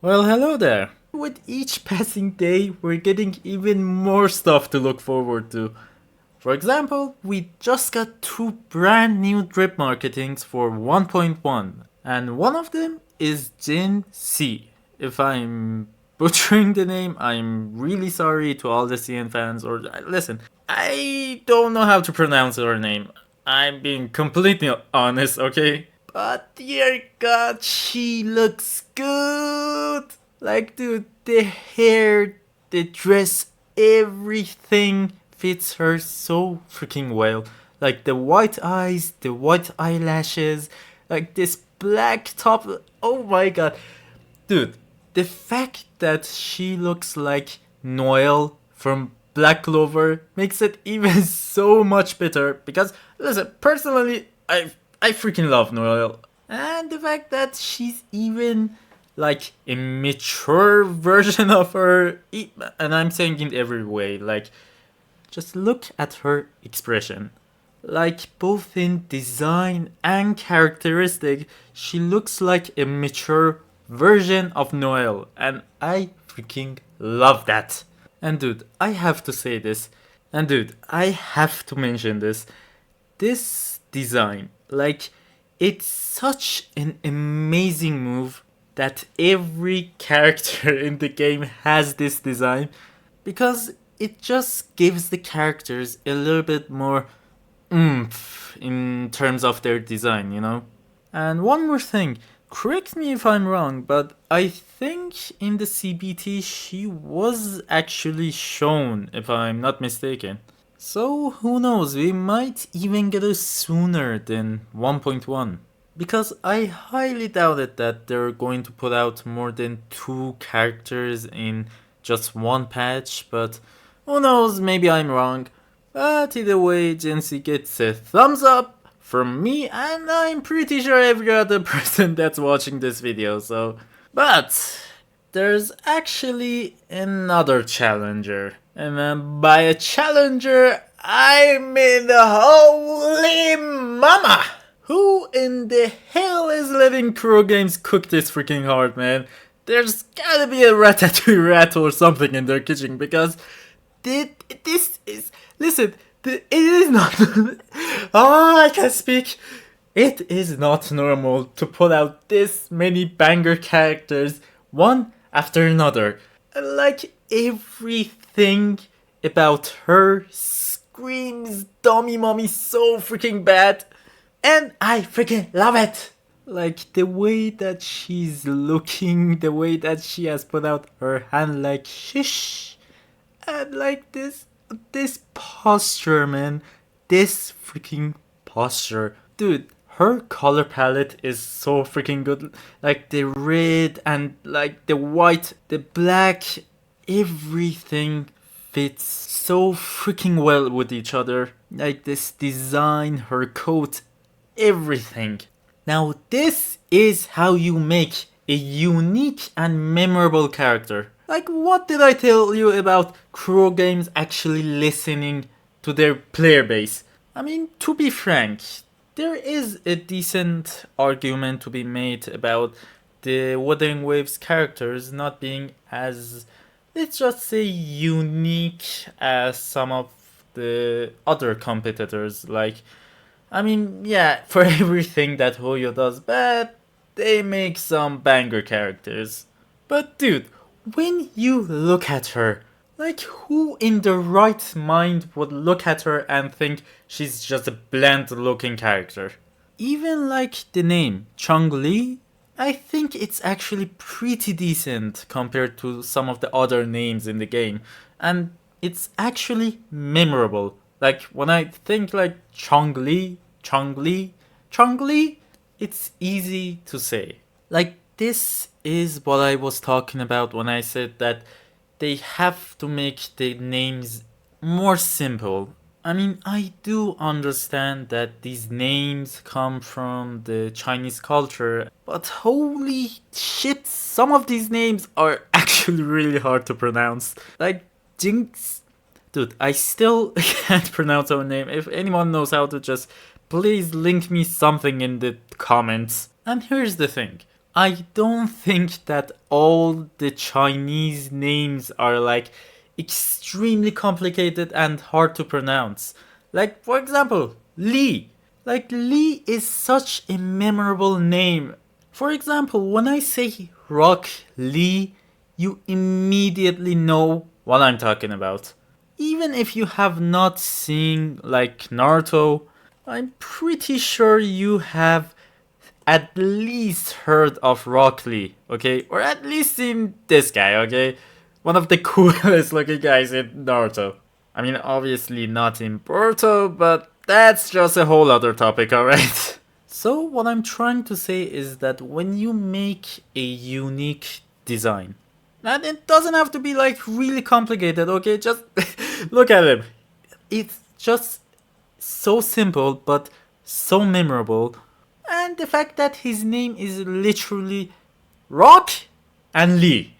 Well, hello there. With each passing day, we're getting even more stuff to look forward to. For example, we just got two brand new drip marketings for 1.1, and one of them is Jinshi. If I'm butchering the name, I'm really sorry to all the CN fans. Or listen, I don't know how to pronounce her name. I'm being completely honest, okay? But dear God, she looks good. Like, dude, the hair, the dress, everything fits her so freaking well. Like the white eyes, the white eyelashes, like this black top. Oh my God, dude, the fact that she looks like Noelle from Black Clover makes it even so much better because listen, personally, I freaking love Noelle. And the fact that she's even like a mature version of her, and I'm saying in every way, like just look at her expression. Like both in design and characteristic, she looks like a mature version of Noelle, and I freaking love that. And dude, I have to say this, and dude, I have to mention this. This design, like, it's such an amazing move that every character in the game has this design because it just gives the characters a little bit more oomph in terms of their design, you know? And one more thing, correct me if I'm wrong, but I think in the CBT she was actually shown, if I'm not mistaken. So who knows, we might even get it sooner than 1.1. Because I highly doubted that they're going to put out more than two characters in just one patch, but who knows, maybe I'm wrong. But either way, Jinshi gets a thumbs up from me, and I'm pretty sure every other person that's watching this video, so. But there's actually another challenger. And by a challenger, I mean the holy mama! Who in the hell is letting Kuro Games cook this freaking hard, man? There's gotta be a ratatouille rat or something in their kitchen because this is. Listen, it is not. Oh, I can speak. It is not normal to put out this many banger characters one after another. Like everything about her screams dummy mommy so freaking bad. And I freaking love it! Like the way that she's looking, the way that she has put out her hand like shish. And like this posture, man. This freaking posture. Dude, her color palette is so freaking good. Like the red and like the white, the black, everything fits so freaking well with each other. Like this design, her coat, everything. Now, this is how you make a unique and memorable character. Like, what did I tell you about Kuro Games actually listening to their player base? I mean, to be frank, there is a decent argument to be made about the Wuthering Waves characters not being as, let's just say, unique as some of the other competitors. Like, I mean, yeah, for everything that Hoyo does bad, they make some banger characters. But dude, when you look at her, like who in the right mind would look at her and think she's just a bland looking character? Even like the name, Changli, I think it's actually pretty decent compared to some of the other names in the game. And it's actually memorable. Like when I think like Changli, it's easy to say. Like this is what I was talking about when I said that they have to make the names more simple. I mean, I do understand that these names come from the Chinese culture, but holy shit, some of these names are actually really hard to pronounce. Like Jinx. Dude, I still can't pronounce her name. If anyone knows how to, just please link me something in the comments. And here's the thing. I don't think that all the Chinese names are like extremely complicated and hard to pronounce. Like, for example, Li. Like, Li is such a memorable name. For example, when I say Rock Lee, you immediately know what I'm talking about. Even if you have not seen like Naruto, I'm pretty sure you have at least heard of Rock Lee, okay? Or at least seen this guy, okay? One of the coolest looking guys in Naruto. I mean, obviously not in Boruto, but that's just a whole other topic, alright? So, what I'm trying to say is that when you make a unique design, and it doesn't have to be like really complicated, okay? Just look at him. It's just so simple, but so memorable. And the fact that his name is literally Rock and Lee.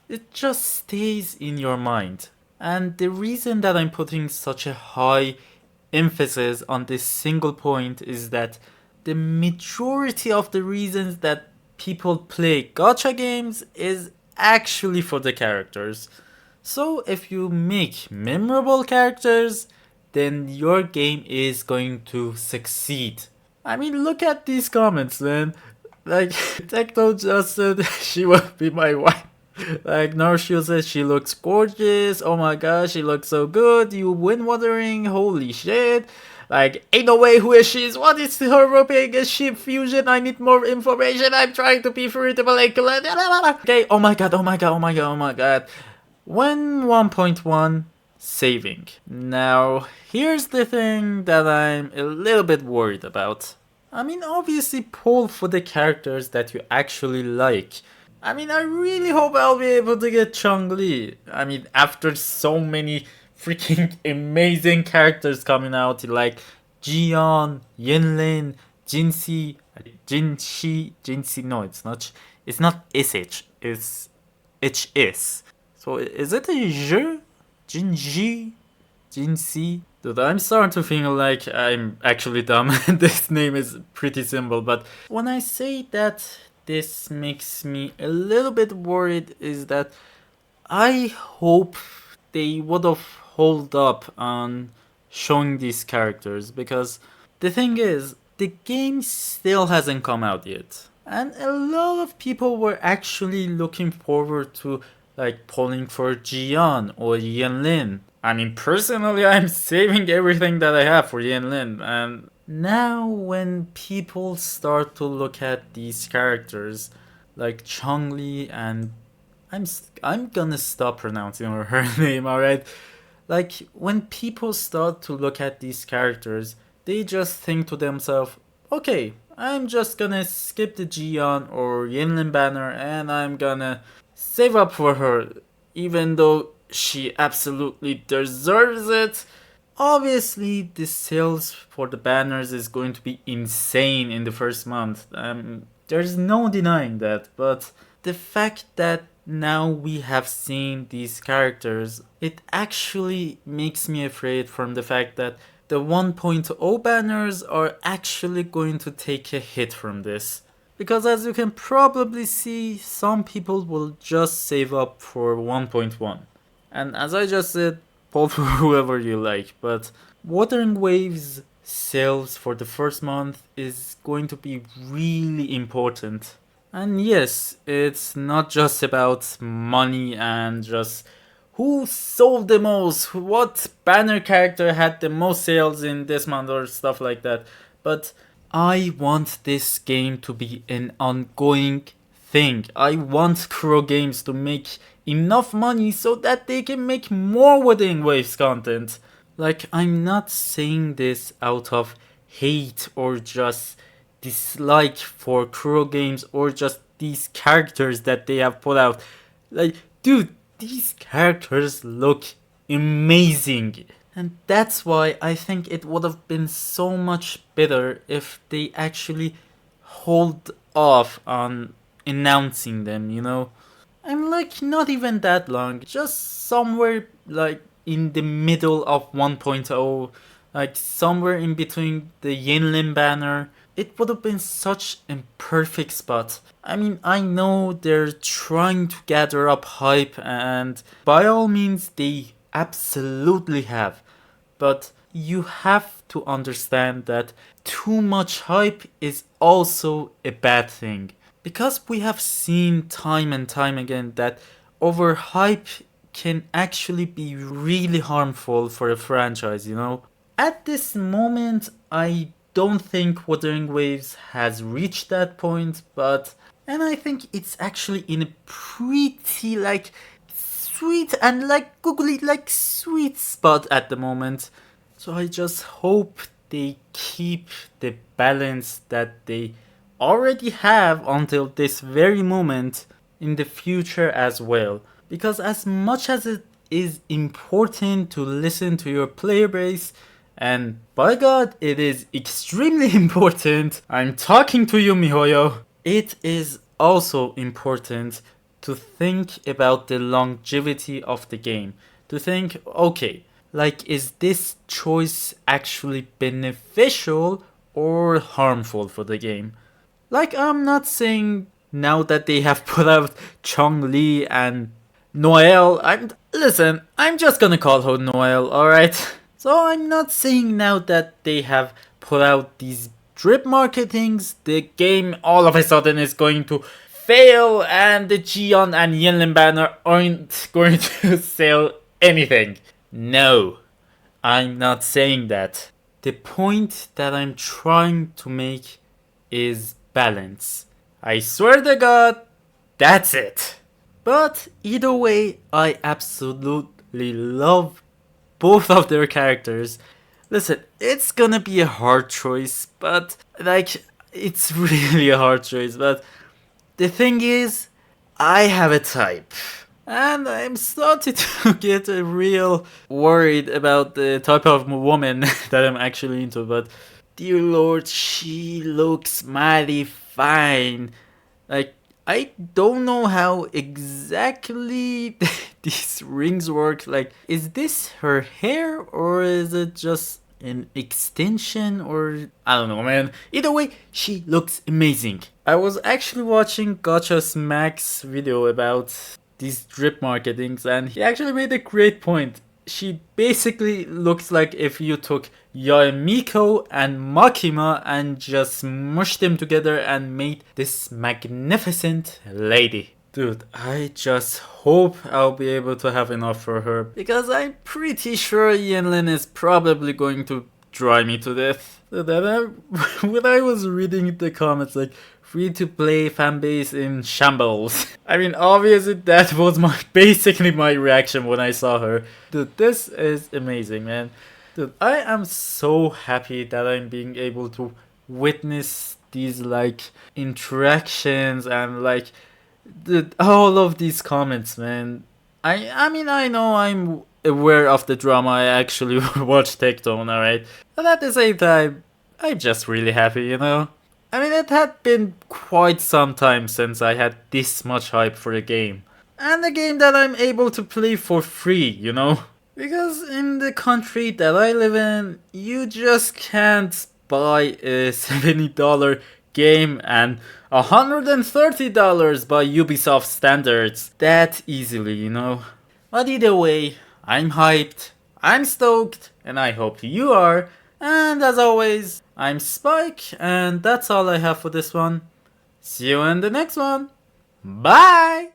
It just stays in your mind. And the reason that I'm putting such a high emphasis on this single point is that the majority of the reasons that people play gacha games is actually for the characters. So if you make memorable characters, then your game is going to succeed. I mean, look at these comments, man. Like, Tecto just said she will be my wife. Like, Narshio says she looks gorgeous. Oh my gosh, she looks so good. You win watering. Holy shit. Like, ain't no way who is she? What is her roping a ship fusion? I need more information. I'm trying to be fruitable. Okay, oh my god, oh my god, oh my god, oh my god. When 1.1 saving. Now, here's the thing that I'm a little bit worried about. I mean, obviously, pull for the characters that you actually like. I mean, I really hope I'll be able to get Changli. I mean, after so many freaking amazing characters coming out, like Jian, Yenlin, Jinshi, Jinshi, no, it's not. It's not SH, it's HS. So, is it a je? Jinji? Jinshi? Dude, I'm starting to feel like I'm actually dumb. This name is pretty simple, but when I say that this makes me a little bit worried is that I hope they would have hold up on showing these characters because the thing is, the game still hasn't come out yet. And a lot of people were actually looking forward to like polling for Jian or Yanlin. I mean, personally, I'm saving everything that I have for Yanlin, and now when people start to look at these characters like Changli and I'm gonna stop pronouncing her name, alright? Like when people start to look at these characters, they just think to themselves, okay, I'm just gonna skip the Jian or Yinlin banner and I'm gonna save up for her, even though she absolutely deserves it. Obviously, the sales for the banners is going to be insane in the first month. There's no denying that, but the fact that now we have seen these characters, it actually makes me afraid from the fact that the 1.0 banners are actually going to take a hit from this. Because as you can probably see, some people will just save up for 1.1. And as I just said, pull for whoever you like, but Wuthering Waves sales for the first month is going to be really important. And yes, it's not just about money and just who sold the most, what banner character had the most sales in this month or stuff like that. But I want this game to be an ongoing thing. I want Kuro Games to make enough money so that they can make more Wuthering Waves content. Like, I'm not saying this out of hate or just dislike for Kuro Games or just these characters that they have put out. Like, dude, these characters look amazing. And that's why I think it would have been so much better if they actually hold off on announcing them, you know? And like, not even that long, just somewhere like in the middle of 1.0, like somewhere in between the Yinlin banner. it would have been such a perfect spot. I mean, I know they're trying to gather up hype, and by all means, they absolutely have. But you have to understand that too much hype is also a bad thing. Because we have seen time and time again that overhype can actually be really harmful for a franchise, you know? At this moment, I don't think Wuthering Waves has reached that point, but. And I think it's actually in a pretty, like, sweet and, like, googly, like, sweet spot at the moment. So I just hope they keep the balance that they already have until this very moment in the future as well. Because as much as it is important to listen to your player base, and by God, it is extremely important, I'm talking to you, Mihoyo, it is also important to think about the longevity of the game. To think, okay, like, is this choice actually beneficial or harmful for the game? Like, I'm not saying now that they have put out Changli and Noelle, I'm just gonna call her Noelle, alright? So I'm not saying now that they have put out these drip marketings, the game all of a sudden is going to fail and the Gion and Yinlin banner aren't going to sell anything. No, I'm not saying that. The point that I'm trying to make is balance. I swear to God, that's it. But either way, I absolutely love both of their characters. Listen, it's gonna be a hard choice, but like, it's really a hard choice. But the thing is, I have a type. And I'm starting to get real worried about the type of woman that I'm actually into. But dear lord, she looks mighty fine. Like, I don't know how exactly these rings work. Like, is this her hair or is it just an extension, or I don't know, man. Either way, she looks amazing. I was actually watching Gotcha's Max video about these drip marketings, and he actually made a great point. She basically looks like if you took Yaemiko and Makima and just mushed them together and made this magnificent lady. Dude, I just hope I'll be able to have enough for her, because I'm pretty sure Yenlin is probably going to dry me to death. So when I was reading the comments, like, free to play fanbase in shambles. I mean, obviously that was basically my reaction when I saw her. Dude, this is amazing, man. Dude, I am so happy that I'm being able to witness these, like, interactions and, like, all of these comments, man. I mean, I know I'm aware of the drama. I actually watch Tectone, alright? But at the same time, I'm just really happy, you know? I mean, it had been quite some time since I had this much hype for a game. And a game that I'm able to play for free, you know? Because in the country that I live in, you just can't buy a $70 game and $130 by Ubisoft standards that easily, you know? But either way, I'm hyped, I'm stoked, and I hope you are. And as always, I'm Spike, and that's all I have for this one. See you in the next one. Bye!